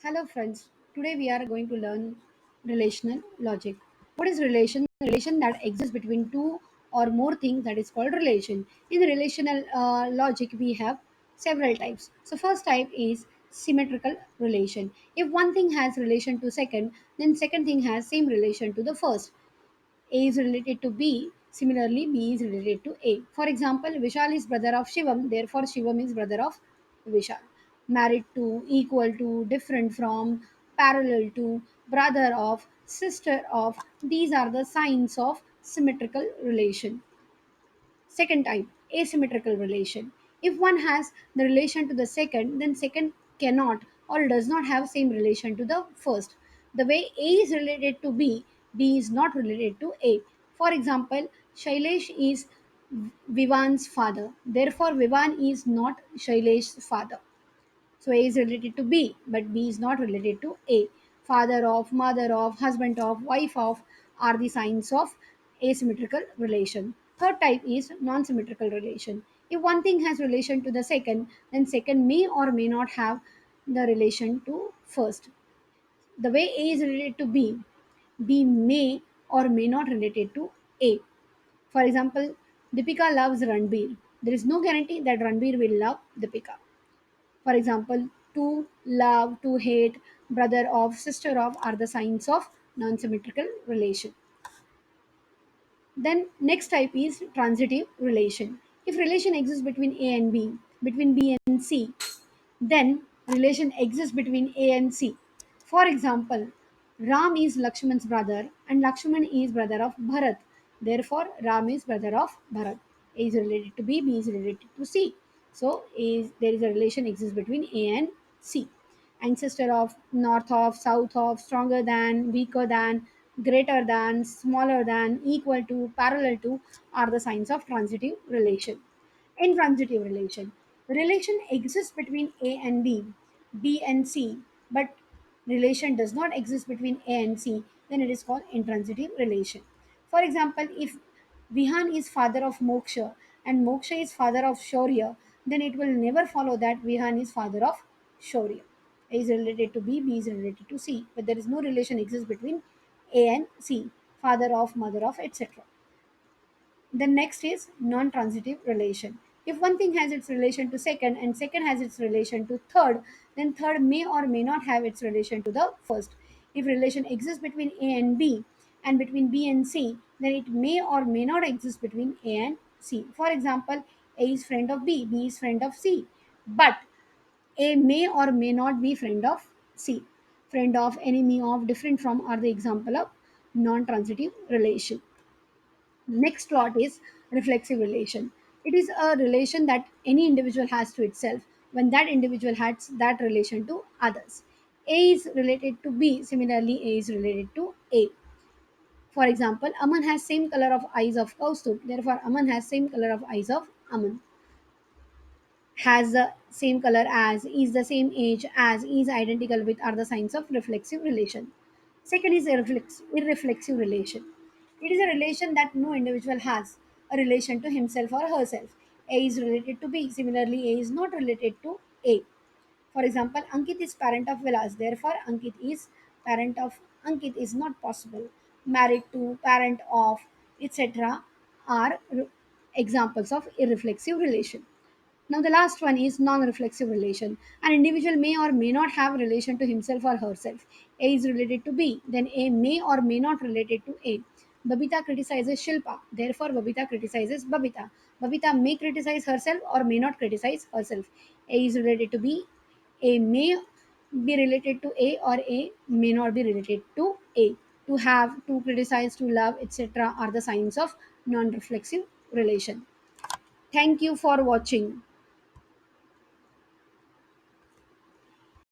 Hello friends, today we are going to learn relational logic. What is relation? Relation that exists between two or more things, that is called relation. In the relational logic we have several types. So first type is symmetrical relation. If one thing has relation to second, then second thing has same relation to the first. A is related to B, similarly B is related to A. For example, Vishal is brother of Shivam, therefore Shivam is brother of Vishal. Married to, equal to, different from, parallel to, brother of, sister of, these are the signs of symmetrical relation. Second type, asymmetrical relation. If one has the relation to the second, then second cannot or does not have same relation to the first. The way A is related to B, B is not related to A. For example, Shailesh is Vivan's father. Therefore, Vivan is not Shailesh's father. So A is related to B, but B is not related to A. Father of, mother of, husband of, wife of are the signs of asymmetrical relation. Third type is non-symmetrical relation. If one thing has relation to the second, then second may or may not have the relation to first. The way A is related to B, B may or may not related to A. For example, Deepika loves Ranbir. There is no guarantee that Ranbir will love Deepika. For example, to love, to hate, brother of, sister of are the signs of non-symmetrical relation. Then next type is transitive relation. If relation exists between A and B, between B and C, then relation exists between A and C. For example, Ram is Lakshman's brother and Lakshman is brother of Bharat. Therefore, Ram is brother of Bharat. A is related to B, B is related to C. So, there is a relation exists between A and C. Ancestor of, north of, south of, stronger than, weaker than, greater than, smaller than, equal to, parallel to are the signs of transitive relation. Intransitive relation. Relation exists between A and B, B and C, but relation does not exist between A and C, then it is called intransitive relation. For example, if Vihan is father of Moksha and Moksha is father of Shaurya, then it will never follow that Vihan is father of Shaurya. A is related to B, B is related to C, but there is no relation exists between A and C, father of, mother of, etc. The next is non-transitive relation. If one thing has its relation to second and second has its relation to third, then third may or may not have its relation to the first. If relation exists between A and B and between B and C, then it may or may not exist between A and C. For example, A is friend of B, B is friend of C, but A may or may not be friend of C. Friend of, enemy of, different from are the example of non-transitive relation. Next lot is reflexive relation. It is a relation that any individual has to itself when that individual has that relation to others. A is related to B, similarly A is related to A. For example, Aman has same color of eyes of Kaustub, therefore Aman has same color of eyes of Aman. Has the same color as, is the same age as, is identical with are the signs of reflexive relation. Second is irreflexive relation. It is a relation that no individual has a relation to himself or herself. A is related to B. Similarly, A is not related to A. For example, Ankit is parent of Vilas. Therefore, Ankit is parent of Ankit is not possible. Married to, parent of, etc. are examples of irreflexive relation. Now the last one is non-reflexive relation. An individual may or may not have relation to himself or herself. A is related to B, then A may or may not related to A. Babita criticizes Shilpa, therefore Babita criticizes Babita. Babita may criticize herself or may not criticize herself. A is related to B, A may be related to A or A may not be related to A. To have, to criticize, to love, etc. are the signs of non-reflexive relation. Thank you for watching.